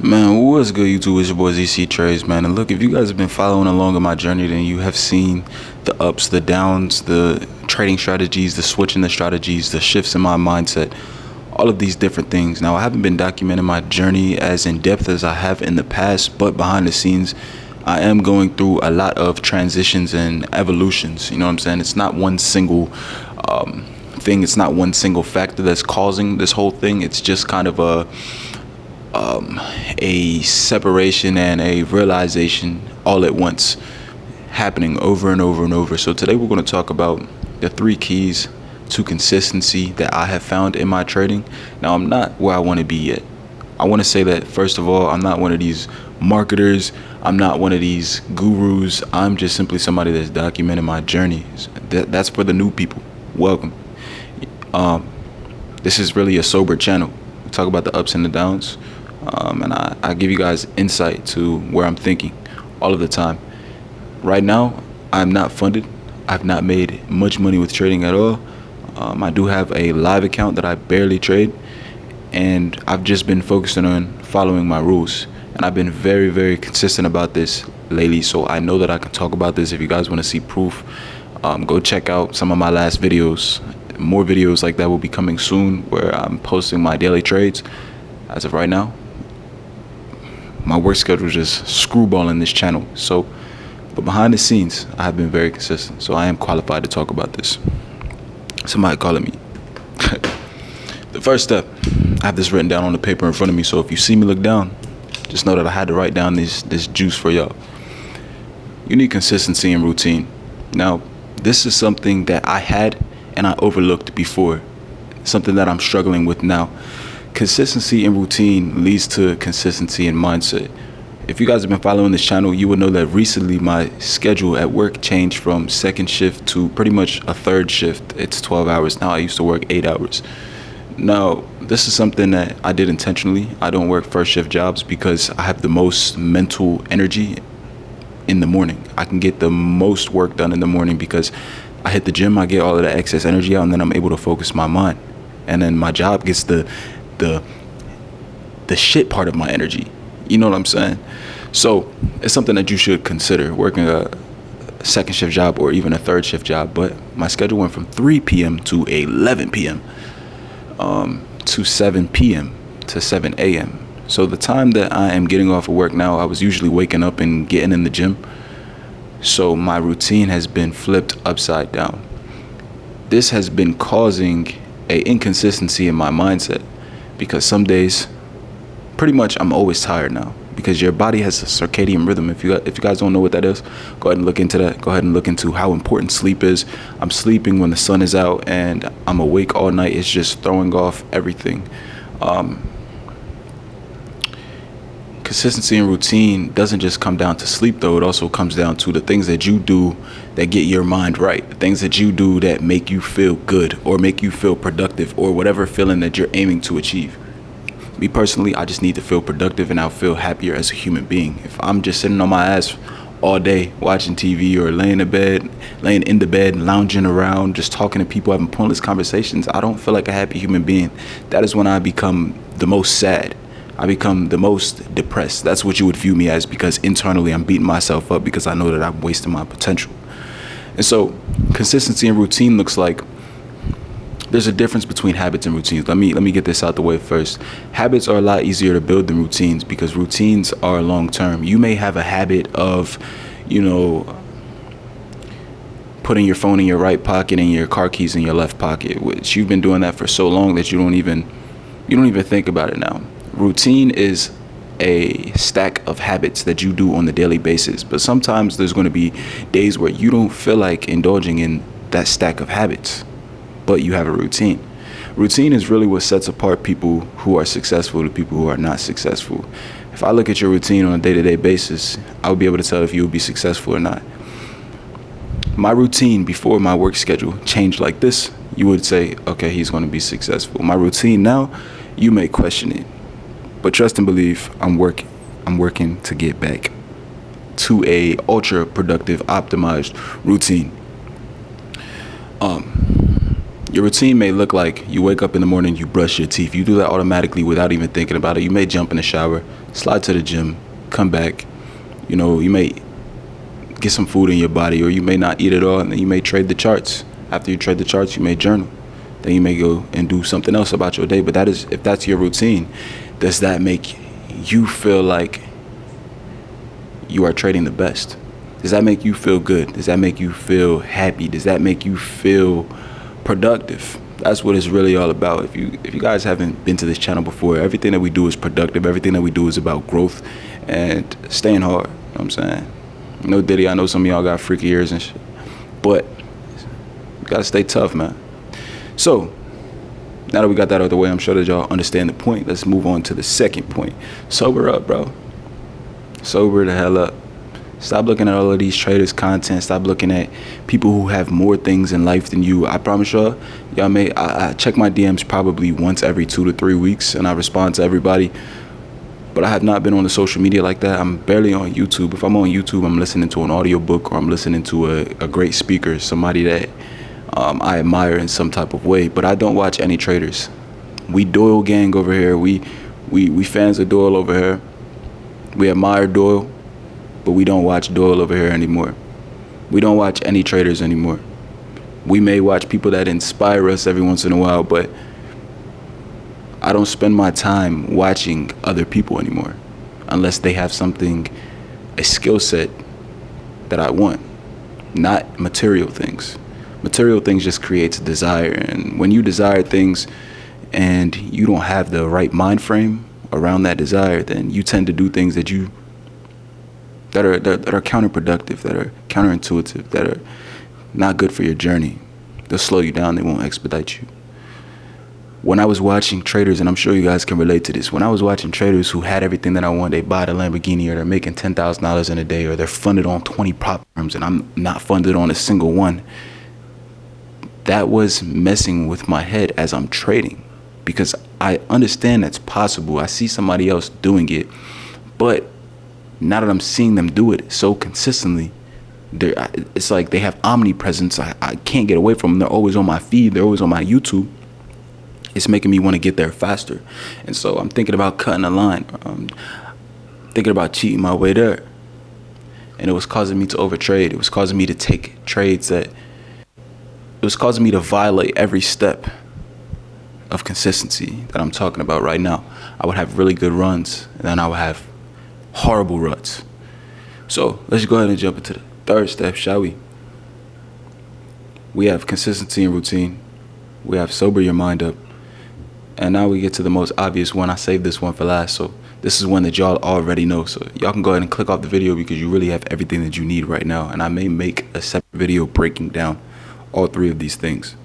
Man, what's good, YouTube? It's your boy ZC Trades, man. And look, if you guys have been following along on my journey, then you have seen the ups, the downs, the trading strategies, the switching the strategies, the shifts in my mindset, all of these different things. Now, I haven't been documenting my journey as in depth as I have in the past, but behind the scenes, I am going through a lot of transitions and evolutions. You know what I'm saying? It's not one single thing. It's not one single factor that's causing this whole thing. It's just kind of a separation and a realization all at once, happening over and over and over. So today we're going to talk about the 3 keys to consistency that I have found in my trading. Now, I'm not where I want to be yet. I want to say that, first of all, I'm not one of these marketers. I'm not one of these gurus. I'm just simply somebody that's documenting my journey. That's for the new people. Welcome. This is really a sober channel. We talk about the ups and the downs. And I give you guys insight to where I'm thinking all of the time. Right now, I'm not funded. I've not made much money with trading at all. I do have a live account that I barely trade, and I've just been focusing on following my rules. And I've been very, very consistent about this lately, so I know that I can talk about this. If you guys want to see proof, go check out some of my last videos. More videos like that will be coming soon, where I'm posting my daily trades. As of right now, my work schedule is just screwballing this channel. So, but behind the scenes, I have been very consistent. So I am qualified to talk about this. Somebody calling me. The first step, I have this written down on the paper in front of me. So if you see me look down, just know that I had to write down this juice for y'all. You need consistency and routine. Now, this is something that I had and I overlooked before. Something that I'm struggling with now. Consistency and routine leads to consistency and mindset. If you guys have been following this channel, you will know that recently my schedule at work changed from second shift to pretty much a third shift. It's 12 hours now. I used to work 8 hours. Now, this is something that I did intentionally. I don't work first shift jobs because I have the most mental energy in the morning. I can get the most work done in the morning because I hit the gym, I get all of the excess energy out, and then I'm able to focus my mind. And then my job gets the shit part of my energy. You know what I'm saying? So it's something that you should consider, working a second shift job or even a third shift job. But my schedule went from 3 p.m. to 11 p.m. To 7 p.m. to 7 a.m. So the time that I am getting off of work now, I was usually waking up and getting in the gym. So my routine has been flipped upside down. This has been causing a inconsistency in my mindset, because some days, pretty much, I'm always tired now, because your body has a circadian rhythm. If you guys don't know what that is, go ahead and look into that. Go ahead and look into how important sleep is. I'm sleeping when the sun is out, and I'm awake all night. It's just throwing off everything. Consistency and routine doesn't just come down to sleep, though. It also comes down to the things that you do that get your mind right, the things that you do that make you feel good or make you feel productive, or whatever feeling that you're aiming to achieve. Me personally, I just need to feel productive, and I'll feel happier as a human being. If I'm just sitting on my ass all day watching TV or laying in the bed, lounging around, just talking to people, having pointless conversations, I don't feel like a happy human being. That is when I become the most sad. I become the most depressed. That's what you would view me as, because internally I'm beating myself up because I know that I'm wasting my potential. And so consistency and routine looks like, there's a difference between habits and routines. Let me get this out the way first. Habits are a lot easier to build than routines, because routines are long term. You may have a habit of, putting your phone in your right pocket and your car keys in your left pocket, which you've been doing that for so long that you don't even think about it now. Routine is a stack of habits that you do on the daily basis, but sometimes there's going to be days where you don't feel like indulging in that stack of habits, but you have a routine. Routine is really what sets apart people who are successful to people who are not successful. If I look at your routine on a day-to-day basis, I'll be able to tell if you will be successful or not. My routine before my work schedule changed like this, you would say, okay, he's going to be successful. My routine now, you may question it. But trust and believe, I'm working to get back to a ultra productive, optimized routine. Your routine may look like you wake up in the morning, you brush your teeth. You do that automatically without even thinking about it. You may jump in the shower, slide to the gym, come back. You may get some food in your body, or you may not eat at all, and then you may trade the charts. After you trade the charts, you may journal. Then you may go and do something else about your day. But that is, if that's your routine, does that make you feel like you are trading the best? Does that make you feel good? Does that make you feel happy? Does that make you feel productive? That's what it's really all about. If you guys haven't been to this channel before, everything that we do is productive. Everything that we do is about growth and staying hard. You know what I'm saying? No Diddy, I know some of y'all got freaky ears and shit, but you gotta stay tough, man. So now that we got that out of the way, I'm sure that y'all understand the point. Let's move on to the second point. Sober up, bro. Sober the hell up. Stop looking at all of these traders' content. Stop looking at people who have more things in life than you. I promise y'all I check my DMs probably once every 2 to 3 weeks, and I respond to everybody. But I have not been on the social media like that. I'm barely on YouTube. If I'm on YouTube, I'm listening to an audiobook, or I'm listening to a great speaker, somebody that I admire in some type of way. But I don't watch any traders. We Doyle gang over here. We fans of Doyle over here. We admire Doyle, but we don't watch Doyle over here anymore. We don't watch any traders anymore. We may watch people that inspire us every once in a while, but I don't spend my time watching other people anymore unless they have something, a skill set that I want, not material things. Material things just creates desire, and when you desire things and you don't have the right mind frame around that desire, then you tend to do things that are counterproductive, that are counterintuitive, that are not good for your journey. They'll slow you down, they won't expedite you. When I was watching traders, and I'm sure you guys can relate to this, when I was watching traders who had everything that I want, they buy the Lamborghini, or they're making $10,000 in a day, or they're funded on 20 prop firms, and I'm not funded on a single one, that was messing with my head as I'm trading, because I understand that's possible. I see somebody else doing it, but now that I'm seeing them do it so consistently, it's like they have omnipresence. I can't get away from them. They're always on my feed. They're always on my YouTube. It's making me want to get there faster. And so I'm thinking about cutting a line. Thinking about cheating my way there. And it was causing me to overtrade. It was causing me to take trades it was causing me to violate every step of consistency that I'm talking about right now. I would have really good runs, and then I would have horrible ruts. So let's go ahead and jump into the third step, shall we? We have consistency and routine. We have sober your mind up. And now we get to the most obvious one. I saved this one for last, so this is one that y'all already know. So y'all can go ahead and click off the video, because you really have everything that you need right now. And I may make a separate video breaking down all three of these things.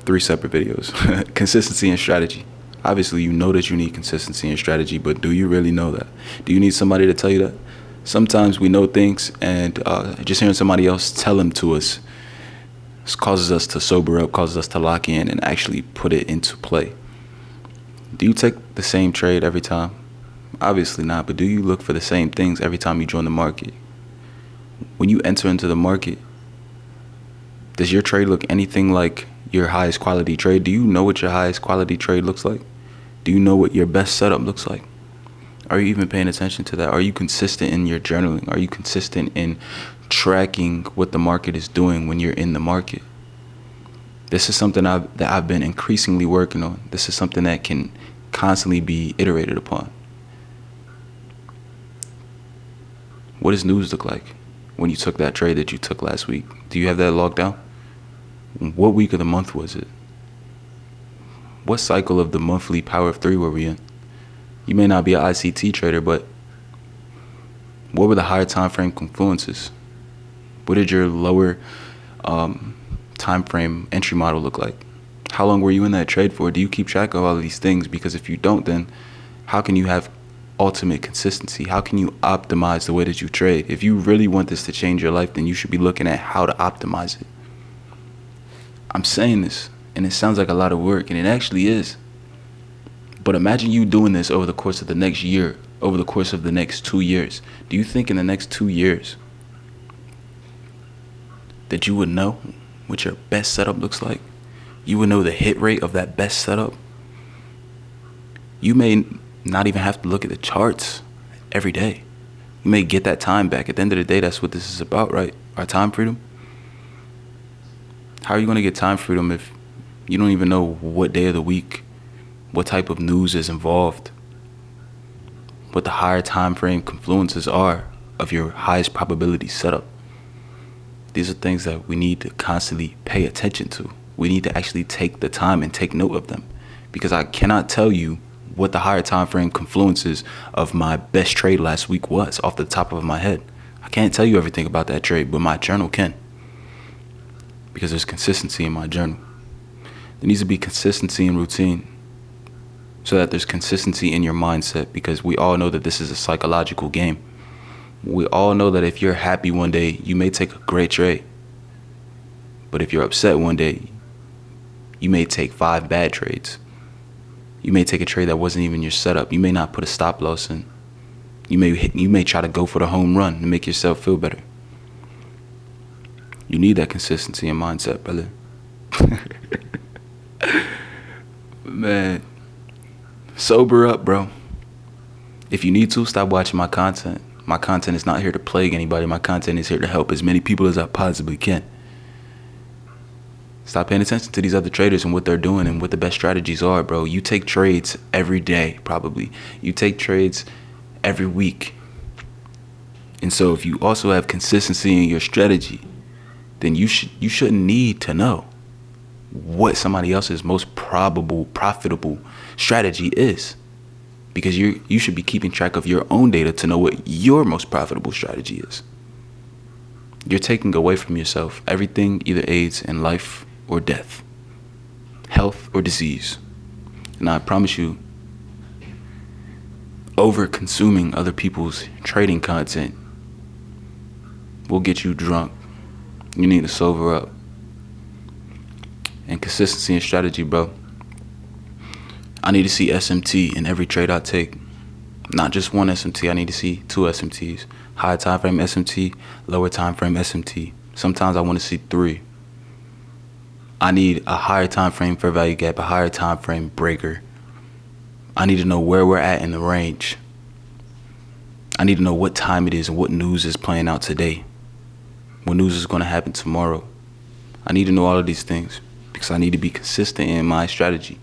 3 separate videos. Consistency and strategy. Obviously, you know that you need consistency and strategy, but do you really know that? Do you need somebody to tell you that? Sometimes we know things, and just hearing somebody else tell them to us causes us to sober up, causes us to lock in and actually put it into play. Do you take the same trade every time? Obviously not, but do you look for the same things every time you join the market? When you enter into the market, does your trade look anything like your highest quality trade? Do you know what your highest quality trade looks like? Do you know what your best setup looks like? Are you even paying attention to that? Are you consistent in your journaling? Are you consistent in tracking what the market is doing when you're in the market? This is something that I've been increasingly working on. This is something that can constantly be iterated upon. What does news look like when you took that trade that you took last week? Do you have that logged down? What week of the month was it? What cycle of the monthly Power of 3 were we in? You may not be an ICT trader, but what were the higher time frame confluences? What did your lower time frame entry model look like? How long were you in that trade for? Do you keep track of all of these things? Because if you don't, then how can you have ultimate consistency? How can you optimize the way that you trade? If you really want this to change your life, then you should be looking at how to optimize it. I'm saying this, and it sounds like a lot of work, and it actually is. But imagine you doing this over the course of the next year, over the course of the next 2 years. Do you think in the next 2 years that you would know what your best setup looks like, you would know the hit rate of that best setup. You may not even have to look at the charts every day. You may get that time back. At the end of the day, that's what this is about, right? Our time freedom. How are you going to get time freedom if you don't even know what day of the week, what type of news is involved, what the higher time frame confluences are of your highest probability setup? These are things that we need to constantly pay attention to. We need to actually take the time and take note of them, because I cannot tell you what the higher time frame confluences of my best trade last week was off the top of my head. I can't tell you everything about that trade, but my journal can, because there's consistency in my journal. There needs to be consistency in routine so that there's consistency in your mindset, because we all know that this is a psychological game. We all know that if you're happy one day, you may take a great trade. But if you're upset one day, you may take 5 bad trades. You may take a trade that wasn't even your setup. You may not put a stop loss in. You may try to go for the home run to make yourself feel better. You need that consistency in mindset, brother. Man, sober up, bro. If you need to, stop watching my content. My content is not here to plague anybody. My content is here to help as many people as I possibly can. Stop paying attention to these other traders and what they're doing and what the best strategies are, bro. You take trades every day, probably. You take trades every week. And so if you also have consistency in your strategy, then you shouldn't need to know what somebody else's most probable profitable strategy is, because you should be keeping track of your own data to know what your most profitable strategy is. You're taking away from yourself. Everything either aids in life or death, health or disease. And I promise you, over consuming other people's trading content will get you drunk. You need to sober up. And consistency and strategy, bro. I need to see SMT in every trade I take. Not just one SMT, I need to see 2 SMTs. Higher time frame SMT, lower time frame SMT. Sometimes I want to see 3. I need a higher time frame fair value gap, a higher time frame breaker. I need to know where we're at in the range. I need to know what time it is and what news is playing out today. What news is going to happen tomorrow. I need to know all of these things because I need to be consistent in my strategy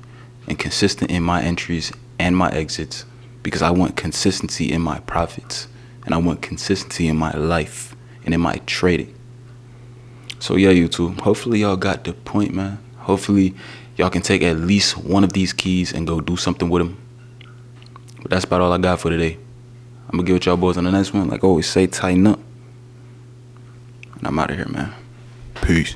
and consistent in my entries and my exits, because I want consistency in my profits and I want consistency in my life and in my trading. So yeah, YouTube, hopefully y'all got the point, man. Hopefully y'all can take at least one of these keys and go do something with them. But that's about all I got for today. I'm gonna get with y'all boys on the next one. Like I always say, tighten up. And I'm out of here, man. Peace.